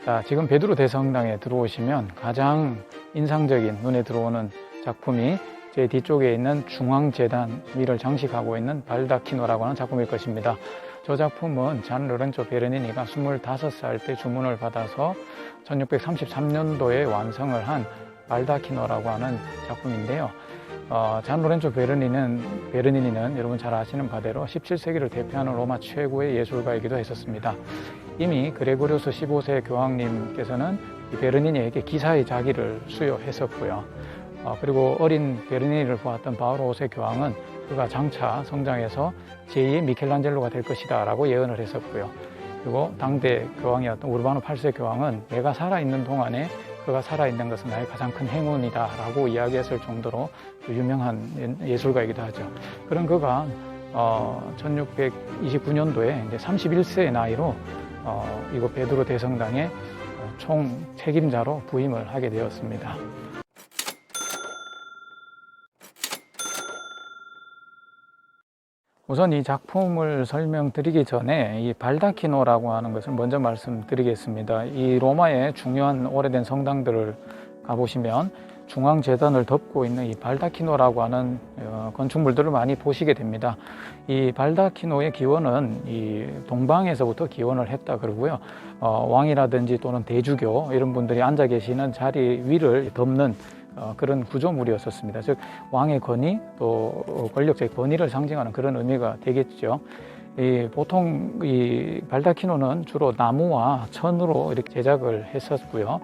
자, 지금 베드로 대성당에 들어오시면 가장 인상적인 눈에 들어오는 작품이 제 뒤쪽에 있는 중앙재단 위를 장식하고 있는 발다키노라고 하는 작품일 것입니다. 저 작품은 잔 로렌조 베르니니가 25살 때 주문을 받아서 1633년도에 완성을 한 발다키노라고 하는 작품인데요. 잔 로렌조 베르니니는 여러분 잘 아시는 바대로 17세기를 대표하는 로마 최고의 예술가이기도 했었습니다. 이미 그레고리오스 15세 교황님께서는 이 베르니니에게 기사의 자기를 수여했었고요. 그리고 어린 베르니니를 보았던 바오로 5세 교황은 그가 장차 성장해서 제2의 미켈란젤로가 될 것이다 라고 예언을 했었고요. 그리고 당대 교황이었던 우르바노 8세 교황은 내가 살아있는 동안에 그가 살아있는 것은 나의 가장 큰 행운이다 라고 이야기했을 정도로 유명한 예술가이기도 하죠. 그런 그가 1629년도에 이제 31세의 나이로 이곳 베드로 대성당의 총 책임자로 부임을 하게 되었습니다. 우선 이 작품을 설명드리기 전에 이 발다키노라고 하는 것을 먼저 말씀드리겠습니다. 이 로마의 중요한 오래된 성당들을 가보시면 중앙재단을 덮고 있는 이 발다키노라고 하는 건축물들을 많이 보시게 됩니다. 이 발다키노의 기원은 이 동방에서부터 기원을 했다 그러고요. 왕이라든지 또는 대주교 이런 분들이 앉아 계시는 자리 위를 덮는 그런 구조물이었었습니다. 즉 왕의 권위 또 권력자의 권위를 상징하는 그런 의미가 되겠죠. 보통 이 발다키노는 주로 나무와 천으로 이렇게 제작을 했었고요.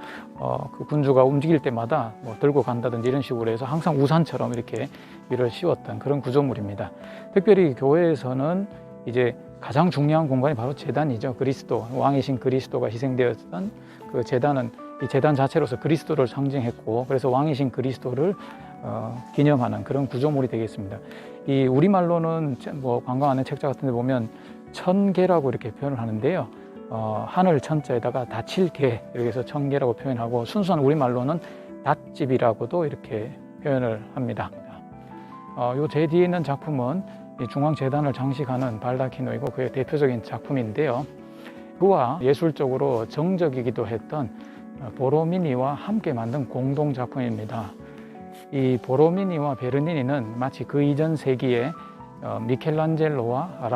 그 군주가 움직일 때마다 뭐 들고 간다든지 이런 식으로 해서 항상 우산처럼 이렇게 위를 씌웠던 그런 구조물입니다. 특별히 교회에서는 이제 가장 중요한 공간이 바로 제단이죠. 그리스도, 왕이신 그리스도가 희생되었던 그 제단은 이 제단 자체로서 그리스도를 상징했고, 그래서 왕이신 그리스도를 기념하는 그런 구조물이 되겠습니다. 이 우리말로는 뭐 관광하는 책자 같은 데 보면 천계라고 이렇게 표현을 하는데요. 하늘 천자에다가 다칠개 이렇게 해서 천계라고 표현하고, 순수한 우리말로는 닷집이라고도 이렇게 표현을 합니다. 요 제 뒤에 있는 작품은 이 중앙재단을 장식하는 발다키노이고 그의 대표적인 작품인데요. 그와 예술적으로 정적이기도 했던 보로미니와 함께 만든 공동 작품입니다. 이 보로미니와 베르니니는 마치 그 이전 세기에 미켈란젤로와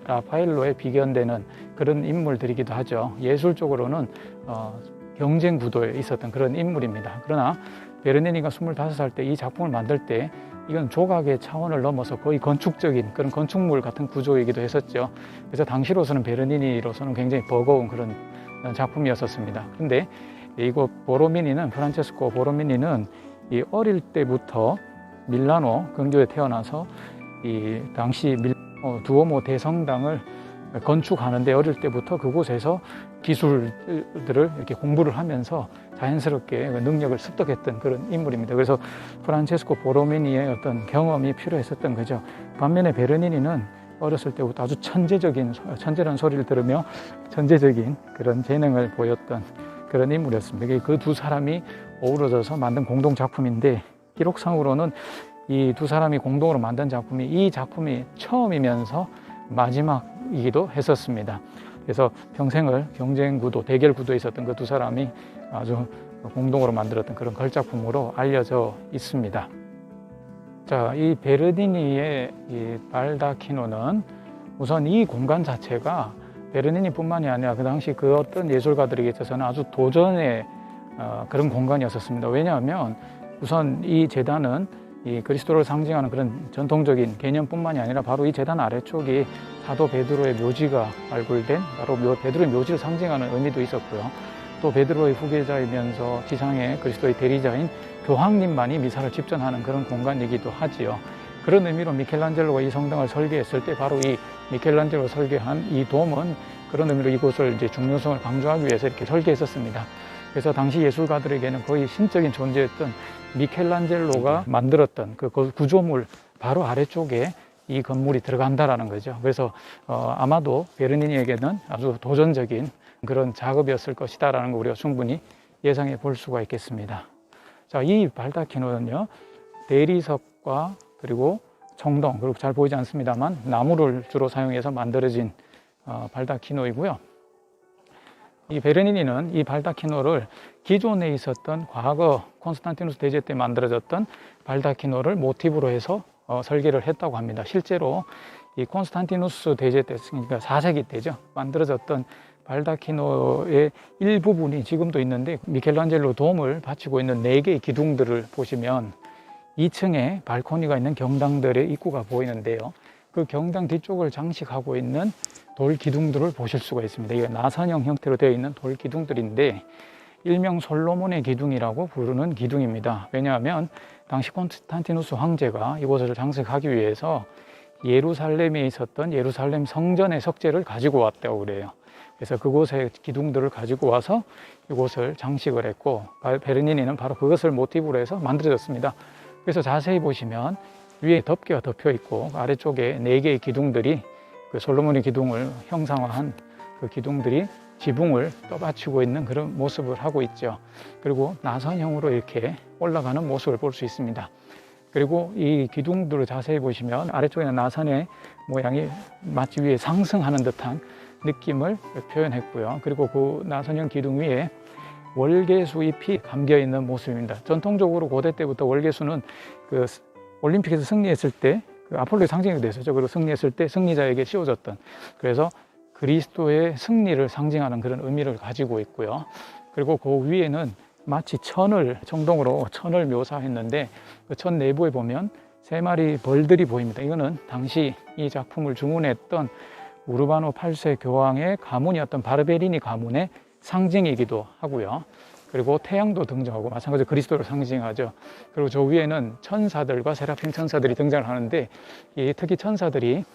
라파엘로에 비견되는 그런 인물들이기도 하죠. 예술적으로는 경쟁 구도에 있었던 그런 인물입니다. 그러나 베르니니가 25살 때 이 작품을 만들 때 이건 조각의 차원을 넘어서 거의 건축적인 그런 건축물 같은 구조이기도 했었죠. 그래서 당시로서는 베르니니로서는 굉장히 버거운 그런 작품이었었습니다. 그런데 이곳 프란체스코 보로미니는 이 어릴 때부터 밀라노 근교에 태어나서 이 당시 밀라노 두오모 대성당을 건축하는데 어릴 때부터 그곳에서 기술들을 이렇게 공부를 하면서 자연스럽게 능력을 습득했던 그런 인물입니다. 그래서 프란체스코 보로미니의 어떤 경험이 필요했었던 거죠. 반면에 베르니니는 어렸을 때부터 아주 천재라는 소리를 들으며 천재적인 그런 재능을 보였던 그런 인물이었습니다. 그 두 사람이 어우러져서 만든 공동 작품인데, 기록상으로는 이 두 사람이 공동으로 만든 작품이 이 작품이 처음이면서 마지막이기도 했었습니다. 그래서 평생을 경쟁 구도, 대결 구도에 있었던 그 두 사람이 아주 공동으로 만들었던 그런 걸작품으로 알려져 있습니다. 자, 이 베르니니의 이 발다키노는 우선 이 공간 자체가 베르니니뿐만이 아니라 그 당시 그 어떤 예술가들에게 있어서는 아주 도전의 그런 공간이었었습니다. 왜냐하면 우선 이 제단은 이 그리스도를 상징하는 그런 전통적인 개념뿐만이 아니라 바로 이 제단 아래쪽이 사도 베드로의 묘지가 발굴된 바로 베드로의 묘지를 상징하는 의미도 있었고요. 또 베드로의 후계자이면서 지상의 그리스도의 대리자인 교황님만이 미사를 집전하는 그런 공간이기도 하지요. 그런 의미로 미켈란젤로가 이 성당을 설계했을 때 바로 이 미켈란젤로가 설계한 이 돔은 그런 의미로 이곳을 이제 중요성을 강조하기 위해서 이렇게 설계했었습니다. 그래서 당시 예술가들에게는 거의 신적인 존재였던 미켈란젤로가 만들었던 그 구조물 바로 아래쪽에 이 건물이 들어간다라는 거죠. 그래서 아마도 베르니니에게는 아주 도전적인 그런 작업이었을 것이다라는 거 우리가 충분히 예상해 볼 수가 있겠습니다. 자, 이 발다키노는요, 대리석과 그리고 청동, 그리고 잘 보이지 않습니다만 나무를 주로 사용해서 만들어진 발다키노이고요. 이 베르니니는 이 발다키노를 기존에 있었던 과거 콘스탄티누스 대제 때 만들어졌던 발다키노를 모티브로 해서 설계를 했다고 합니다. 실제로 이 콘스탄티누스 대제 때, 그러니까 4세기 때죠, 만들어졌던 발다키노의 일부분이 지금도 있는데, 미켈란젤로 도움을 바치고 있는 4개의 기둥들을 보시면 2층에 발코니가 있는 경당들의 입구가 보이는데요, 그 경당 뒤쪽을 장식하고 있는 돌 기둥들을 보실 수가 있습니다. 이게 나선형 형태로 되어 있는 돌 기둥들인데, 일명 솔로몬의 기둥이라고 부르는 기둥입니다. 왜냐하면 당시 콘스탄티누스 황제가 이곳을 장식하기 위해서 예루살렘에 있었던 예루살렘 성전의 석재를 가지고 왔다고 그래요. 그래서 그곳의 기둥들을 가지고 와서 이곳을 장식을 했고, 베르니니는 바로 그것을 모티브로 해서 만들어졌습니다. 그래서 자세히 보시면 위에 덮개가 덮여 있고 아래쪽에 4개의 기둥들이, 그 솔로몬의 기둥을 형상화한 그 기둥들이 지붕을 떠받치고 있는 그런 모습을 하고 있죠. 그리고 나선형으로 이렇게 올라가는 모습을 볼 수 있습니다. 그리고 이 기둥들을 자세히 보시면 아래쪽에는 나선의 모양이 마치 위에 상승하는 듯한 느낌을 표현했고요. 그리고 그 나선형 기둥 위에 월계수 잎이 감겨 있는 모습입니다. 전통적으로 고대 때부터 월계수는 그 올림픽에서 승리했을 때 그 아폴로의 상징이 됐었죠. 그리고 승리했을 때 승리자에게 씌워졌던, 그래서 그리스도의 승리를 상징하는 그런 의미를 가지고 있고요. 그리고 그 위에는 마치 청동으로 천을 묘사했는데, 그 천 내부에 보면 3마리 벌들이 보입니다. 이거는 당시 이 작품을 주문했던 우르바노 8세 교황의 가문이었던 바르베리니 가문의 상징이기도 하고요. 그리고 태양도 등장하고 마찬가지로 그리스도를 상징하죠. 그리고 저 위에는 천사들과 세라핌 천사들이 등장을 하는데, 이 특히 천사들이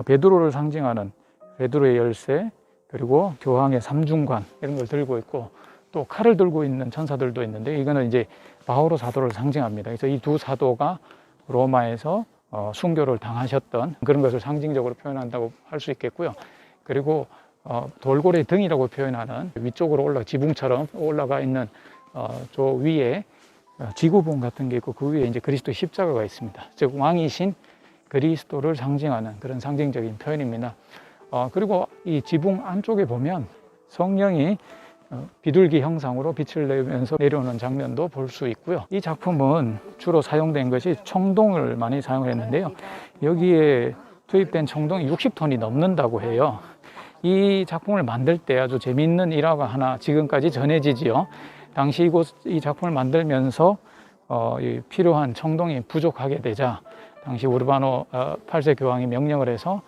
베드로를 상징하는 베드로의 열쇠, 그리고 교황의 삼중관 이런 걸 들고 있고, 또 칼을 들고 있는 천사들도 있는데, 이거는 이제 바오로 사도를 상징합니다. 그래서 이 두 사도가 로마에서 순교를 당하셨던 그런 것을 상징적으로 표현한다고 할 수 있겠고요. 그리고 돌고래 등이라고 표현하는 위쪽으로 지붕처럼 올라가 있는 저 위에 지구본 같은 게 있고, 그 위에 이제 그리스도의 십자가가 있습니다. 즉 왕이신 그리스도를 상징하는 그런 상징적인 표현입니다. 그리고 이 지붕 안쪽에 보면 성령이 비둘기 형상으로 빛을 내면서 내려오는 장면도 볼 수 있고요. 이 작품은 주로 사용된 것이 청동을 많이 사용을 했는데요, 여기에 투입된 청동이 60톤이 넘는다고 해요. 이 작품을 만들 때 아주 재미있는 일화가 하나 지금까지 전해지지요. 당시 이 작품을 만들면서 필요한 청동이 부족하게 되자, 당시 우르바노 8세 교황이 명령을 해서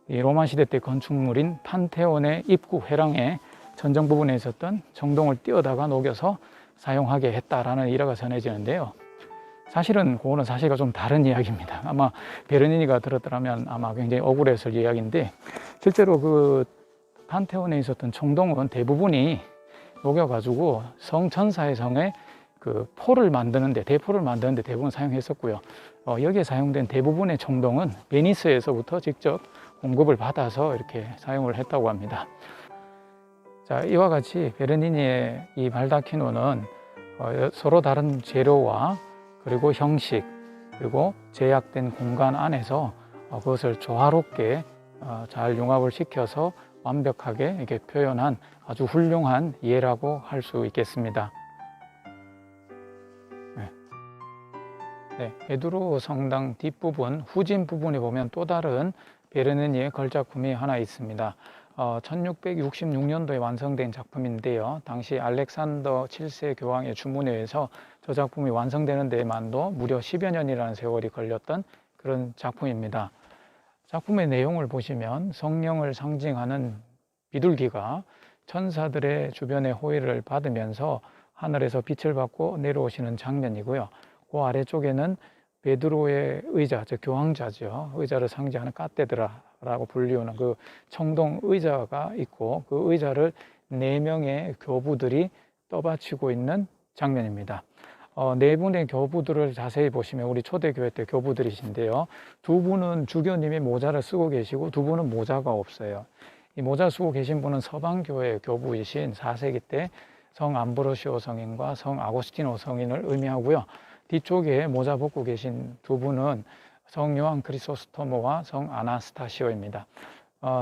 이 로마 시대 때 건축물인 판테온의 입구 회랑에 천정 부분에 있었던 청동을 띄어다가 녹여서 사용하게 했다라는 일화가 전해지는데요, 사실은 그거는 사실과 좀 다른 이야기입니다. 아마 베르니니가 들었더라면 아마 굉장히 억울했을 이야기인데, 실제로 그 판테온에 있었던 청동은 대부분이 녹여가지고 성천사의 성에 그 포를 만드는데, 대포를 만드는데 대부분 사용했었고요. 여기에 사용된 대부분의 청동은 베니스에서부터 직접 공급을 받아서 이렇게 사용을 했다고 합니다. 자, 이와 같이 베르니니의 이 발다키노는 서로 다른 재료와 그리고 형식, 그리고 제약된 공간 안에서 그것을 조화롭게 잘 융합을 시켜서 완벽하게 이렇게 표현한 아주 훌륭한 예라고 할 수 있겠습니다. 네, 베드로 성당 뒷부분, 후진 부분에 보면 또 다른 베르니니의 걸작품이 하나 있습니다. 1666년도에 완성된 작품인데요, 당시 알렉산더 7세 교황의 주문에 의해서 저 작품이 완성되는 데만도 무려 10여 년이라는 세월이 걸렸던 그런 작품입니다. 작품의 내용을 보시면 성령을 상징하는 비둘기가 천사들의 주변의 호의를 받으면서 하늘에서 빛을 받고 내려오시는 장면이고요. 그 아래쪽에는 베드로의 의자, 즉 교황자죠, 의자를 상징하는 카테드라라고 불리우는 그 청동 의자가 있고, 그 의자를 4명의 교부들이 떠받치고 있는 장면입니다. 4분의 교부들을 자세히 보시면 우리 초대교회 때 교부들이신데요, 2분은 주교님이 모자를 쓰고 계시고 2분은 모자가 없어요. 이 모자 쓰고 계신 분은 서방교회 교부이신 4세기 때 성 암브로시오 성인과 성 아고스티노 성인을 의미하고요, 뒤쪽에 모자 벗고 계신 2분은 성 요한 크리소스토모와 성 아나스타시오입니다.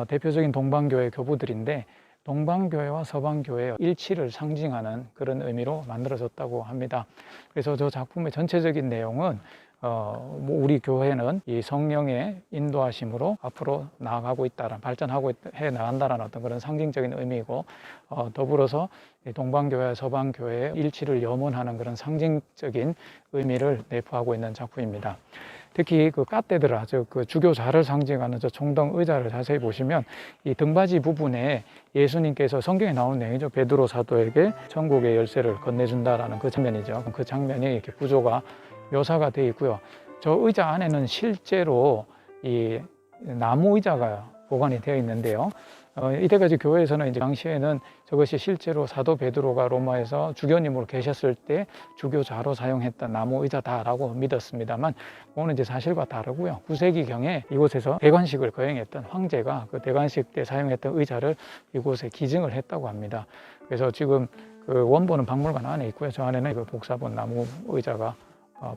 대표적인 동방교회 교부들인데, 동방교회와 서방교회의 일치를 상징하는 그런 의미로 만들어졌다고 합니다. 그래서 저 작품의 전체적인 내용은 우리 교회는 이 성령의 인도하심으로 앞으로 나아가고 있다는, 발전하고 해 나간다는 어떤 그런 상징적인 의미이고, 더불어서 동방교회와 서방교회의 일치를 염원하는 그런 상징적인 의미를 내포하고 있는 작품입니다. 특히 그 카테드라, 즉 그 주교자를 상징하는 저 총동 의자를 자세히 보시면 이 등받이 부분에 예수님께서 성경에 나오는 내용이죠. 베드로 사도에게 천국의 열쇠를 건네준다라는 그 장면이죠. 그 장면이 이렇게 구조가 묘사가 되어 있고요. 저 의자 안에는 실제로 이 나무 의자가 보관이 되어 있는데요. 이때까지 교회에서는 이제 당시에는 저것이 실제로 사도 베드로가 로마에서 주교님으로 계셨을 때 주교자로 사용했던 나무 의자다라고 믿었습니다만, 그거는 이제 사실과 다르고요. 9세기경에 이곳에서 대관식을 거행했던 황제가 그 대관식 때 사용했던 의자를 이곳에 기증을 했다고 합니다. 그래서 지금 그 원본은 박물관 안에 있고요. 저 안에는 그 복사본 나무 의자가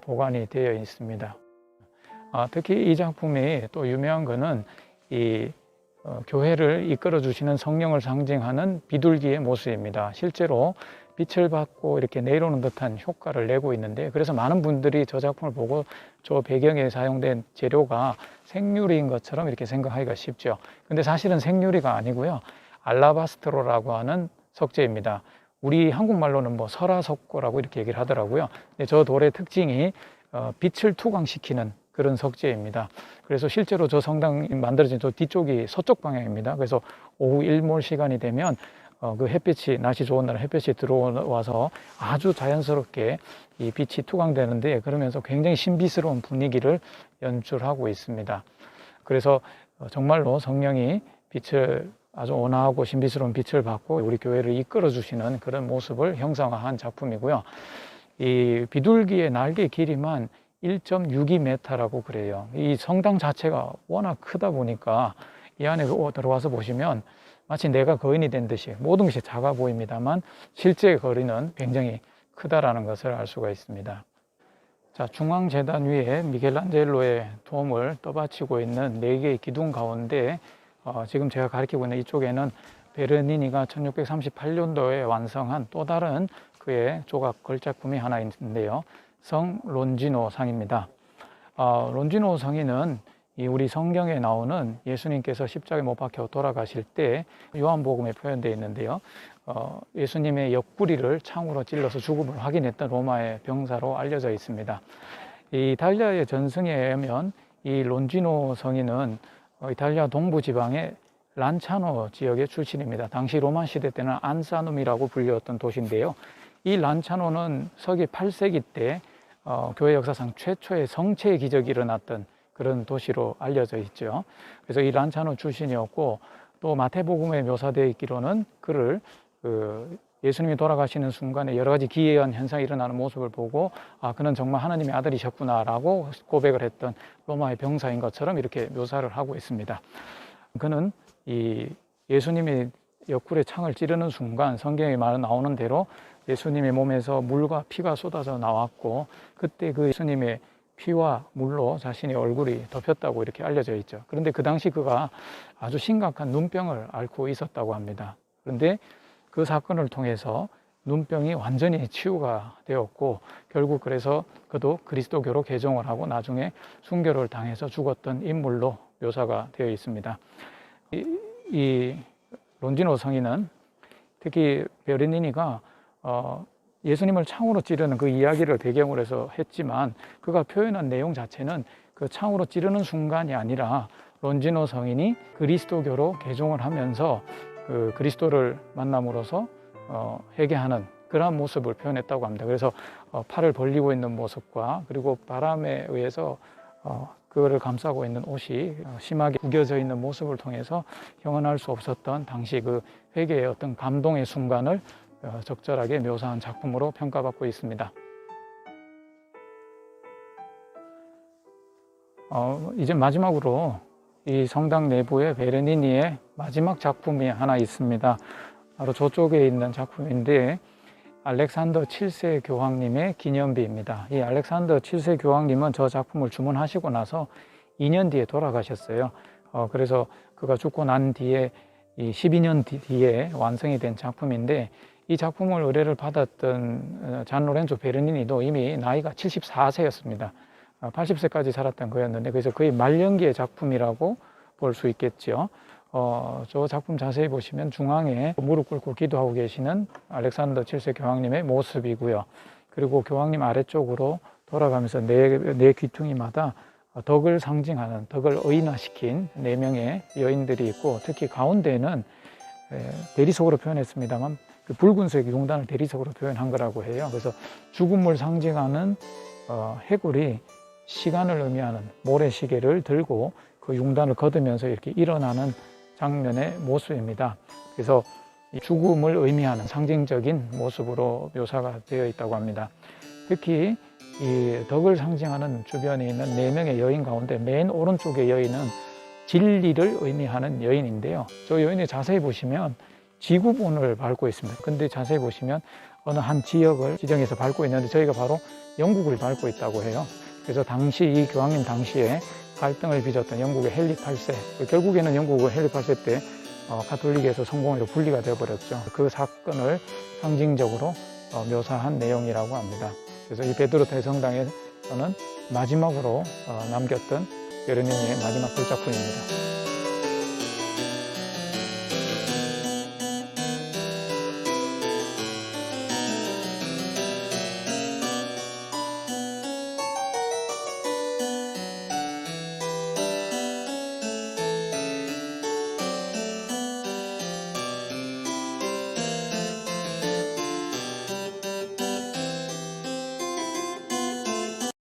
보관이 되어 있습니다. 특히 이 작품이 또 유명한 거는 이 교회를 이끌어 주시는 성령을 상징하는 비둘기의 모습입니다. 실제로 빛을 받고 이렇게 내려오는 듯한 효과를 내고 있는데, 그래서 많은 분들이 저 작품을 보고 저 배경에 사용된 재료가 생유리인 것처럼 이렇게 생각하기가 쉽죠. 근데 사실은 생유리가 아니고요, 알라바스트로라고 하는 석재입니다. 우리 한국말로는 뭐 설화석고라고 이렇게 얘기를 하더라고요. 근데 저 돌의 특징이 빛을 투광시키는 그런 석재입니다. 그래서 실제로 저 성당이 만들어진 저 뒤쪽이 서쪽 방향입니다. 그래서 오후 일몰 시간이 되면 그 햇빛이, 날씨 좋은 날 햇빛이 들어와서 아주 자연스럽게 이 빛이 투광되는데, 그러면서 굉장히 신비스러운 분위기를 연출하고 있습니다. 그래서 정말로 성령이 빛을, 아주 온화하고 신비스러운 빛을 받고 우리 교회를 이끌어 주시는 그런 모습을 형상화한 작품이고요. 이 비둘기의 날개 길이만 1.62m라고 그래요. 이 성당 자체가 워낙 크다 보니까 이 안에 들어와서 보시면 마치 내가 거인이 된 듯이 모든 것이 작아 보입니다만, 실제 거리는 굉장히 크다라는 것을 알 수가 있습니다. 자, 중앙재단 위에 미켈란젤로의 도움을 떠받치고 있는 4개의 기둥 가운데 지금 제가 가리키고 있는 이쪽에는 베르니니가 1638년도에 완성한 또 다른 그의 조각 걸작품이 하나 있는데요. 성 론지노 상입니다. 론지노 성인은 우리 성경에 나오는 예수님께서 십자가에 못 박혀 돌아가실 때 요한복음에 표현되어 있는데요. 예수님의 옆구리를 창으로 찔러서 죽음을 확인했던 로마의 병사로 알려져 있습니다. 이 이탈리아의 전승에 의하면 이 론지노 성인은 이탈리아 동부 지방의 란차노 지역의 출신입니다. 당시 로마 시대 때는 안사눔이라고 불렸던 도시인데요. 이 란차노는 서기 8세기 때 교회 역사상 최초의 성체의 기적이 일어났던 그런 도시로 알려져 있죠. 그래서 이 란차노 출신이었고, 또 마태복음에 묘사되어 있기로는 그를 예수님이 돌아가시는 순간에 여러 가지 기이한 현상이 일어나는 모습을 보고 그는 정말 하나님의 아들이셨구나라고 고백을 했던 로마의 병사인 것처럼 이렇게 묘사를 하고 있습니다. 그는 이 예수님이 옆구리에 창을 찌르는 순간 성경에 나오는 대로 예수님의 몸에서 물과 피가 쏟아져 나왔고, 그때 그 예수님의 피와 물로 자신의 얼굴이 덮였다고 이렇게 알려져 있죠. 그런데 그 당시 그가 아주 심각한 눈병을 앓고 있었다고 합니다. 그런데 그 사건을 통해서 눈병이 완전히 치유가 되었고, 결국 그래서 그도 그리스도교로 개종을 하고 나중에 순교를 당해서 죽었던 인물로 묘사가 되어 있습니다. 이 론지노 성인은 특히 베르니니가 예수님을 창으로 찌르는 그 이야기를 배경으로 해서 했지만, 그가 표현한 내용 자체는 그 창으로 찌르는 순간이 아니라 론지노 성인이 그리스도교로 개종을 하면서 그 그리스도를 만남으로써 회개하는 그러한 모습을 표현했다고 합니다. 그래서 팔을 벌리고 있는 모습과, 그리고 바람에 의해서 그거를 감싸고 있는 옷이 심하게 구겨져 있는 모습을 통해서 형언할 수 없었던 당시 그 회개의 어떤 감동의 순간을 적절하게 묘사한 작품으로 평가받고 있습니다. 이제 마지막으로 이 성당 내부에 베르니니의 마지막 작품이 하나 있습니다. 바로 저쪽에 있는 작품인데, 알렉산더 7세 교황님의 기념비입니다. 이 알렉산더 7세 교황님은 저 작품을 주문하시고 나서 2년 뒤에 돌아가셨어요. 그래서 그가 죽고 난 뒤에 이 12년 뒤에 완성이 된 작품인데, 이 작품을 의뢰를 받았던 잔 로렌조 베르니니도 이미 나이가 74세였습니다. 80세까지 살았던 거였는데, 그래서 거의 말년기의 작품이라고 볼 수 있겠죠. 저 작품 자세히 보시면 중앙에 무릎 꿇고 기도하고 계시는 알렉산더 7세 교황님의 모습이고요. 그리고 교황님 아래쪽으로 돌아가면서 네 귀퉁이마다 덕을 상징하는, 덕을 의인화시킨 4명의 여인들이 있고, 특히 가운데는 대리석으로 표현했습니다만 그 붉은색 용단을 대리석으로 표현한 거라고 해요. 그래서 죽음을 상징하는 해골이 시간을 의미하는 모래시계를 들고 그 용단을 걷으면서 이렇게 일어나는 장면의 모습입니다. 그래서 죽음을 의미하는 상징적인 모습으로 묘사가 되어 있다고 합니다. 특히 이 덕을 상징하는 주변에 있는 4명의 여인 가운데 맨 오른쪽의 여인은 진리를 의미하는 여인인데요. 저 여인을 자세히 보시면 지구본을 밟고 있습니다. 근데 자세히 보시면 어느 한 지역을 지정해서 밟고 있는데, 저희가 바로 영국을 밟고 있다고 해요. 그래서 당시 이 교황님 당시에 갈등을 빚었던 영국의 헨리 8세, 결국에는 영국은 헨리 8세 때 가톨릭에서 성공회로 분리가 되어버렸죠. 그 사건을 상징적으로 묘사한 내용이라고 합니다. 그래서 이 베드로 대성당에서는 마지막으로 남겼던 베르니니의 마지막 불작품입니다.